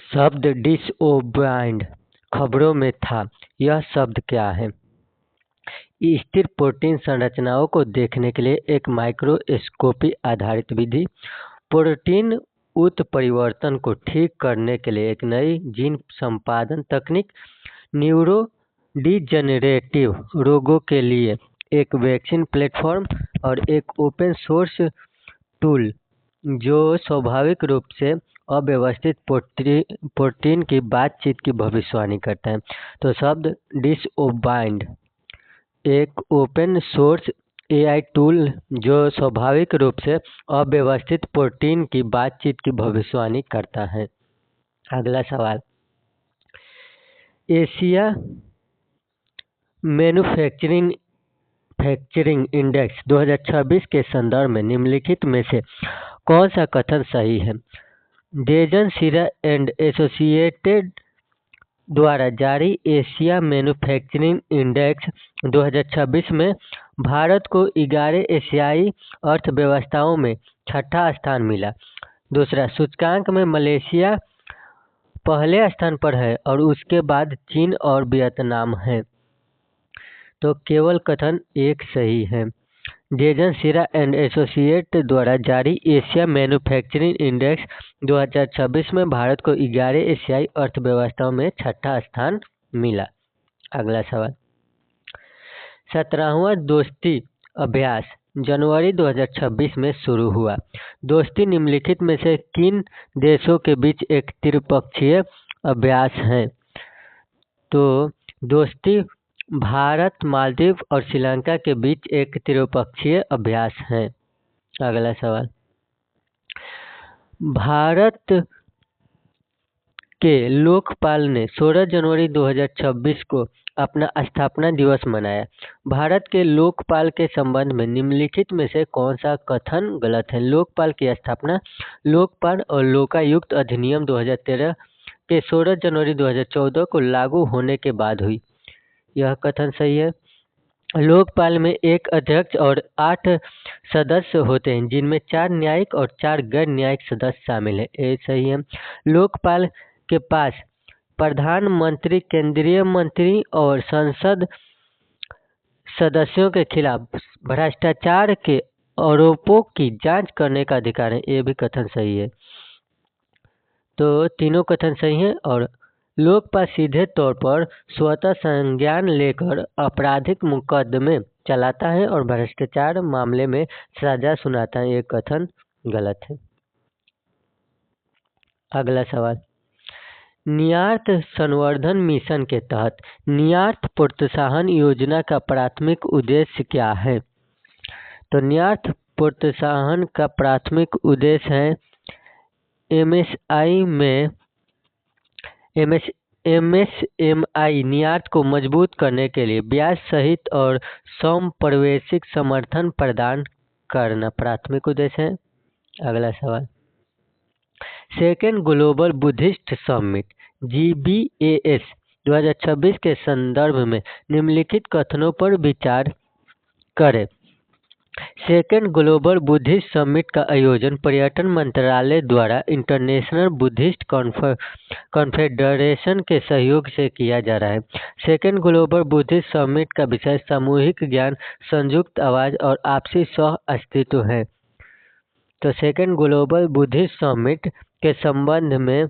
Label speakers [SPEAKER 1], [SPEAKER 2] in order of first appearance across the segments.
[SPEAKER 1] शब्द डिसओबेइड खबरों में था। यह शब्द क्या है? स्थिर प्रोटीन संरचनाओं को देखने के लिए एक माइक्रोस्कोपी आधारित विधि। प्रोटीन उत्परिवर्तन को ठीक करने के लिए एक नई जीन संपादन तकनीक। न्यूरोडिजेनरेटिव रोगों के लिए एक वैक्सीन प्लेटफॉर्म और एक ओपन सोर्स टूल जो स्वाभाविक रूप से अव्यवस्थित प्रोटीन की बातचीत की भविष्यवाणी करता है। तो शब्द डिसओबेइड एक ओपन सोर्स एआई टूल जो स्वाभाविक रूप से अव्यवस्थित प्रोटीन की बातचीत की भविष्यवाणी करता है। अगला सवाल, एशिया मैन्युफैक्चरिंग इंडेक्स 2026 के संदर्भ में निम्नलिखित में से कौन सा कथन सही है? डेजन सीरा एंड एसोसिएटेड द्वारा जारी एशिया मैन्युफैक्चरिंग इंडेक्स 2026 में भारत को 11 एशियाई अर्थव्यवस्थाओं में छठा स्थान मिला। दूसरा, सूचकांक में मलेशिया पहले स्थान पर है और उसके बाद चीन और वियतनाम है। तो केवल कथन एक सही है। डेजन सीरा एंड एसोसिएट द्वारा जारी एशिया मैन्युफैक्चरिंग इंडेक्स 2026 में भारत को 11 एशियाई अर्थव्यवस्थाओं में छठा स्थान मिला। अगला सवाल, 17वां दोस्ती अभ्यास जनवरी 2026 में शुरू हुआ। दोस्ती निम्नलिखित में से किन देशों के बीच एक त्रिपक्षीय अभ्यास है? तो दोस्ती भारत, मालदीव और श्रीलंका के बीच एक त्रिपक्षीय अभ्यास है। अगला सवाल, भारत के लोकपाल ने 16 जनवरी 2026 को अपना स्थापना दिवस मनाया। भारत के लोकपाल के संबंध में निम्नलिखित में से कौन सा कथन गलत है? लोकपाल की स्थापना लोकपाल और लोकायुक्त अधिनियम 2013 के 16 जनवरी 2014 को लागू होने के बाद हुई। यह कथन सही है। लोकपाल में एक अध्यक्ष और 8 सदस्य होते हैं, जिनमें 4 न्यायिक और 4 गैर न्यायिक सदस्य शामिल हैं। ये सही है। लोकपाल के पास प्रधानमंत्री, केंद्रीय मंत्री और संसद सदस्यों के खिलाफ भ्रष्टाचार के आरोपों की जांच करने का अधिकार है। ये भी कथन सही है। तो तीनों कथन सही हैं और लोकपाल सीधे तौर पर स्वतः संज्ञान लेकर आपराधिक मुकदमे चलाता है और भ्रष्टाचार मामले में सजा सुनाता है। ये कथन गलत है। अगला सवाल, निर्यात संवर्धन मिशन के तहत निर्यात प्रोत्साहन योजना का प्राथमिक उद्देश्य क्या है? तो निर्यात प्रोत्साहन का प्राथमिक उद्देश्य है एमएसएमई निर्यात को मजबूत करने के लिए ब्याज सहित और समप्रवेशिक समर्थन प्रदान करना प्राथमिक उद्देश्य है। अगला सवाल, second global Buddhist summit GBAS 2026 के संदर्भ में निम्नलिखित कथनों पर विचार करें। सेकेंड ग्लोबल बुद्धिस्ट समिट का आयोजन पर्यटन मंत्रालय द्वारा इंटरनेशनल बुद्धिस्ट कॉन्फेडरेशन के सहयोग से किया जा रहा है। सेकेंड ग्लोबल बुद्धिस्ट समिट का विषय सामूहिक ज्ञान, संयुक्त आवाज और आपसी सह अस्तित्व है। तो सेकेंड ग्लोबल बुद्धिस्ट समिट के संबंध में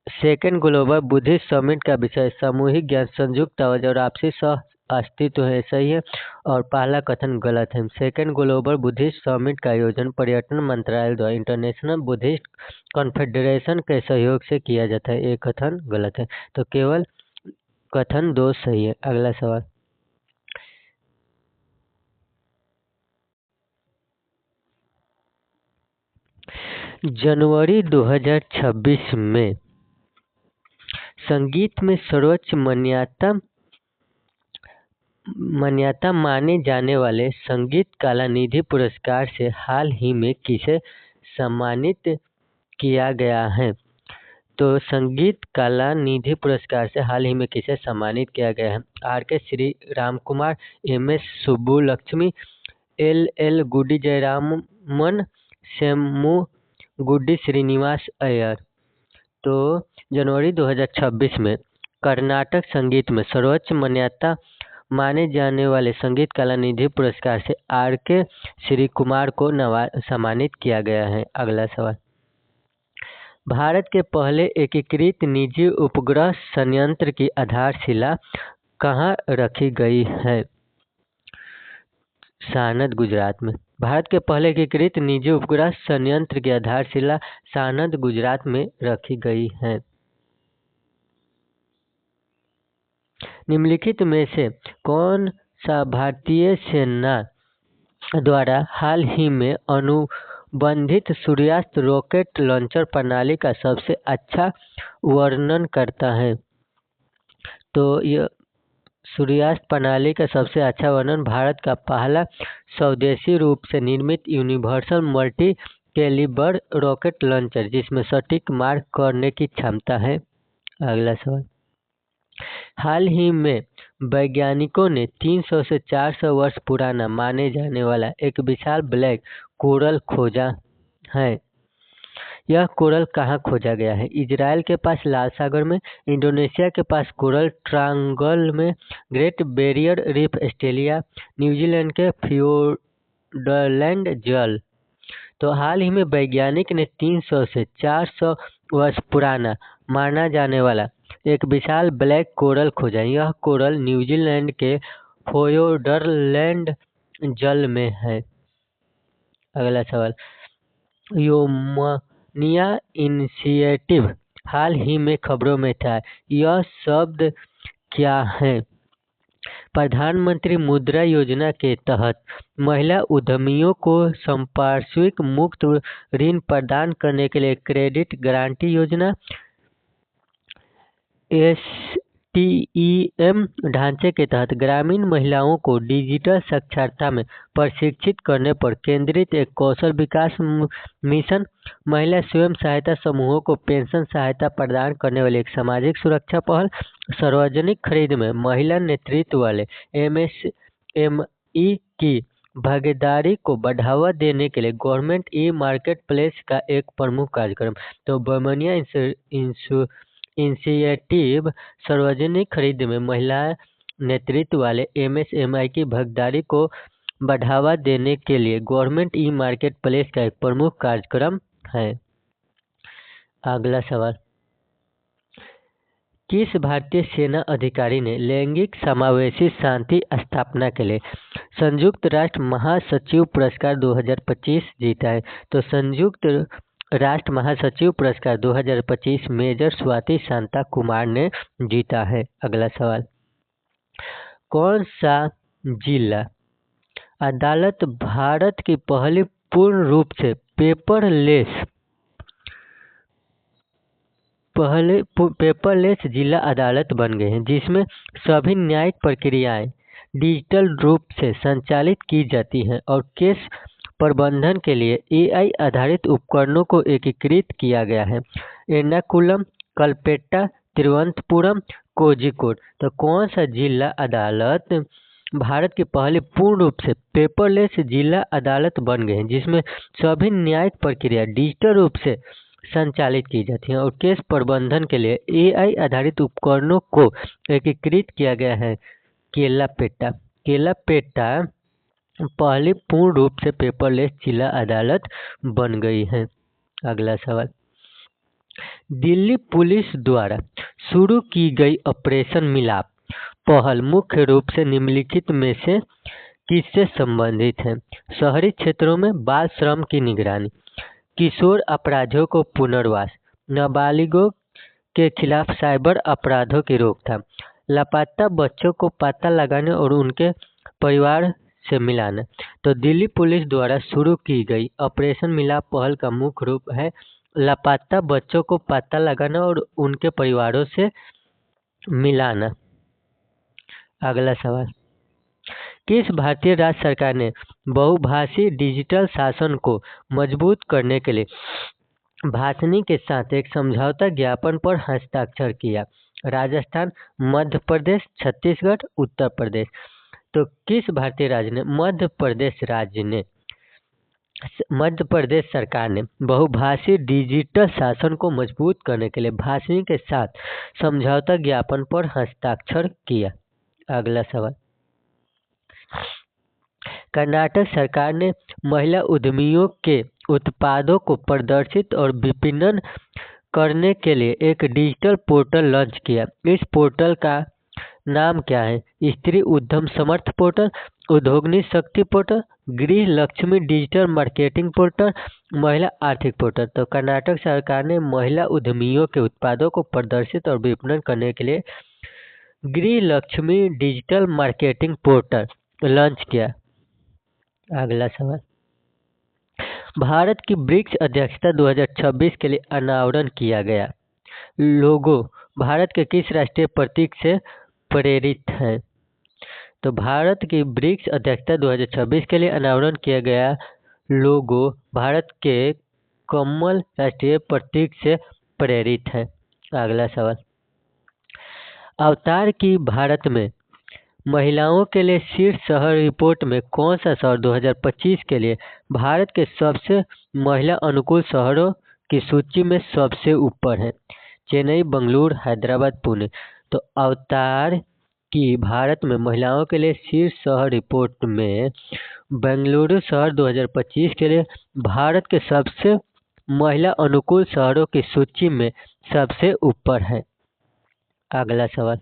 [SPEAKER 1] सेकेंड ग्लोबल बुद्धिस्ट समिट का विषय सामूहिक ज्ञान, संयुक्त आवाज और आपसी सह अस्तित्व है। सही है। और पहला कथन गलत है। सेकेंड ग्लोबल बुद्धिस्ट समिट का आयोजन पर्यटन मंत्रालय द्वारा इंटरनेशनल बुद्धिस्ट कॉन्फेडरेशन के सहयोग से किया जाता है। ये कथन गलत है। तो केवल कथन 2 सही है। अगला सवाल, जनवरी 2026 में संगीत में सर्वोच्च मान्यता माने जाने वाले संगीत कलानिधि पुरस्कार से हाल ही में किसे सम्मानित किया गया है? तो संगीत कलानिधि पुरस्कार से हाल ही में किसे सम्मानित किया गया है? RK Shri Ram Kumar, MS Subbulakshmi, LL गुड्डी जयरामन, सेम्मू गुड्डी श्रीनिवास अय्यर। तो जनवरी 2026 में कर्नाटक संगीत में सर्वोच्च मान्यता माने जाने वाले संगीत कला निधि पुरस्कार से R.K. श्री कुमार को सम्मानित किया गया है। अगला सवाल, भारत के पहले एकीकृत निजी उपग्रह संयंत्र की आधारशिला कहाँ रखी गई है? सानंद, गुजरात में। भारत के पहले एकीकृत निजी उपग्रह संयंत्र की आधारशिला सानंद, गुजरात में रखी गई है। निम्नलिखित में से कौन सा भारतीय सेना द्वारा हाल ही में अनुबंधित सूर्यास्त रॉकेट लॉन्चर प्रणाली का सबसे अच्छा वर्णन करता है? तो यह सूर्यास्त प्रणाली का सबसे अच्छा वर्णन भारत का पहला स्वदेशी रूप से निर्मित universal multi calibre rocket launcher जिसमें सटीक मार करने की क्षमता है। अगला सवाल, हाल ही में वैज्ञानिकों ने 300 से 400 वर्ष पुराना माने जाने वाला एक विशाल ब्लैक कोरल खोजा है। यह कोरल कहाँ खोजा गया है? इजराइल के पास लाल सागर में, इंडोनेशिया के पास कोरल ट्रायंगल में, great barrier reef Australia, New Zealand के फ्योर्डलैंड जल। तो हाल ही में वैज्ञानिक ने 300 से 400 वर्ष पुराना माना जाने वाला एक विशाल ब्लैक कोरल खोजा। यह कोरल न्यूजीलैंड के फ्योर्डलैंड जल में है। अगला सवाल, योमनिया इनिशिएटिव हाल ही में खबरों में था, यह शब्द क्या है? प्रधानमंत्री मुद्रा योजना के तहत महिला उद्यमियों को संपार्श्विक मुक्त ऋण प्रदान करने के लिए क्रेडिट गारंटी योजना STEM ढांचे के तहत ग्रामीण महिलाओं को डिजिटल साक्षरता में प्रशिक्षित करने पर केंद्रित एक कौशल विकास मिशन, महिला स्वयं सहायता समूहों को पेंशन सहायता प्रदान करने वाली एक सामाजिक सुरक्षा पहल, सार्वजनिक खरीद में महिला नेतृत्व वाले MSME की भागीदारी को बढ़ावा देने के लिए गवर्नमेंट ई मार्केट प्लेस का एक प्रमुख कार्यक्रम। तो वोमेनिया इनिशिएटिव सार्वजनिक खरीद में महिला नेतृत्व वाले MSME की भागीदारी को बढ़ावा देने के लिए गवर्नमेंट ई मार्केट प्लेस का एक प्रमुख कार्यक्रम है। अगला सवाल, किस भारतीय सेना अधिकारी ने लैंगिक समावेशी शांति स्थापना के लिए संयुक्त राष्ट्र महासचिव पुरस्कार 2025 जीता है? तो संयुक्त राष्ट्र महासचिव पुरस्कार 2025 मेजर स्वाति शांता कुमार ने जीता है। अगला सवाल, कौन सा जिला अदालत भारत की पहली पूर्ण रूप से पेपरलेस जिला अदालत बन गए हैं, जिसमें सभी न्यायिक प्रक्रियाएं डिजिटल रूप से संचालित की जाती हैं और केस प्रबंधन के लिए AI आधारित उपकरणों को एकीकृत किया गया है। एर्नाकुलम, कलपेट्टा, तिरुवनंतपुरम, कोझिकोड। तो कौन सा जिला अदालत भारत की पहली पूर्ण रूप से पेपरलेस जिला अदालत बन गए हैं, जिसमें सभी न्यायिक प्रक्रिया डिजिटल रूप से संचालित की जाती है और केस प्रबंधन के लिए AI आधारित उपकरणों को एकीकृत किया गया है? केलापेट्टा पहली पूर्ण रूप से पेपरलेस जिला अदालत बन गई है। अगला सवाल, दिल्ली पुलिस द्वारा शुरू की गई ऑपरेशन मिलाप पहल मुख्य रूप से निम्नलिखित में से किससे संबंधित है? शहरी क्षेत्रों में बाल श्रम की निगरानी, किशोर अपराधियों को पुनर्वास, नाबालिगों के खिलाफ साइबर अपराधों की रोकथाम, लापता बच्चों को पता लगाने और उनके परिवार से मिलाना। तो दिल्ली पुलिस द्वारा शुरू की गई ऑपरेशन मिलाप पहल का मुख्य रूप है लापता बच्चों को पता लगाना और उनके परिवारों से मिलाना। अगला सवाल, किस भारतीय राज्य सरकार ने बहुभाषी डिजिटल शासन को मजबूत करने के लिए भासनी के साथ एक समझौता ज्ञापन पर हस्ताक्षर किया? राजस्थान, मध्य प्रदेश, छत्तीसगढ़, उत्तर प्रदेश। तो किस भारतीय राज्य ने? मध्य प्रदेश राज्य ने मध्य प्रदेश सरकार ने बहुभाषी डिजिटल शासन को मजबूत करने के लिए भाषणी के साथ समझौता ज्ञापन पर हस्ताक्षर किया। अगला सवाल, कर्नाटक सरकार ने महिला उद्यमियों के उत्पादों को प्रदर्शित और विपणन करने के लिए एक डिजिटल पोर्टल लॉन्च किया। इस पोर्टल का नाम क्या है? स्त्री उद्यम समर्थ पोर्टल, उद्योगनी शक्ति पोर्टल, गृह लक्ष्मी डिजिटल मार्केटिंग पोर्टल, महिला आर्थिक पोर्टल। तो कर्नाटक सरकार ने महिला उद्यमियों के उत्पादों को प्रदर्शित और विपणन करने के लिए गृह Lakshmi digital marketing portal launch किया। अगला सवाल, भारत की ब्रिक्स अध्यक्षता 2026 के लिए अनावरण किया गया लोगो भारत के किस राष्ट्रीय प्रतीक से प्रेरित है? तो भारत की ब्रिक्स अध्यक्षता 2026 के लिए अनावरण किया गया लोगो भारत के कमल राष्ट्रीय प्रतीक से प्रेरित है। अगला सवाल, अवतार की भारत में महिलाओं के लिए शीर्ष शहर रिपोर्ट में कौन सा शहर 2025 के लिए भारत के सबसे महिला अनुकूल शहरों की सूची में सबसे ऊपर है? चेन्नई, बेंगलुरु, हैदराबाद, पुणे। तो अवतार की भारत में महिलाओं के लिए शीर्ष शहर रिपोर्ट में बेंगलुरु शहर 2025 के लिए भारत के सबसे महिला अनुकूल शहरों की सूची में सबसे ऊपर है। अगला सवाल,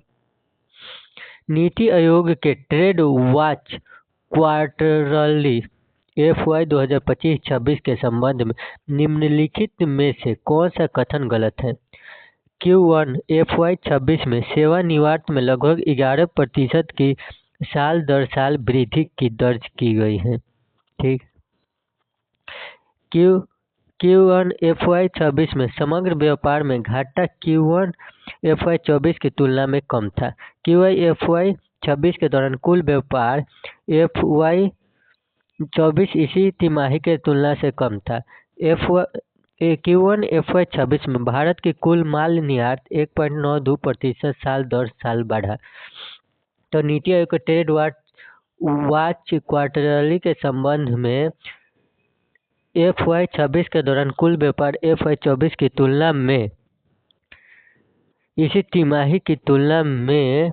[SPEAKER 1] नीति आयोग के ट्रेड वॉच क्वार्टरली FY 2025-26 के संबंध में निम्नलिखित में से कौन सा कथन गलत है? Q1 FY 26 में सेवानिवृत्त में लगभग 11% की साल दर साल वृद्धि की दर्ज की गई है। ठीक। Q1 FY 26 में समग्र व्यापार में घाटा Q1 FY 24 की तुलना में कम था। Q1 FY 26 के दौरान कुल व्यापार FY 24 इसी तिमाही के तुलना से कम था। Q1 FY 26 में भारत की कुल माल निर्यात 1.92% साल दर साल बढ़ा। तो नीति आयोग के ट्रेड वॉच क्वार्टरली के संबंध में FY 26 के दौरान कुल व्यापार FY 24 की तुलना में इसी तिमाही की तुलना में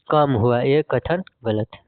[SPEAKER 1] कम हुआ, यह कथन गलत है।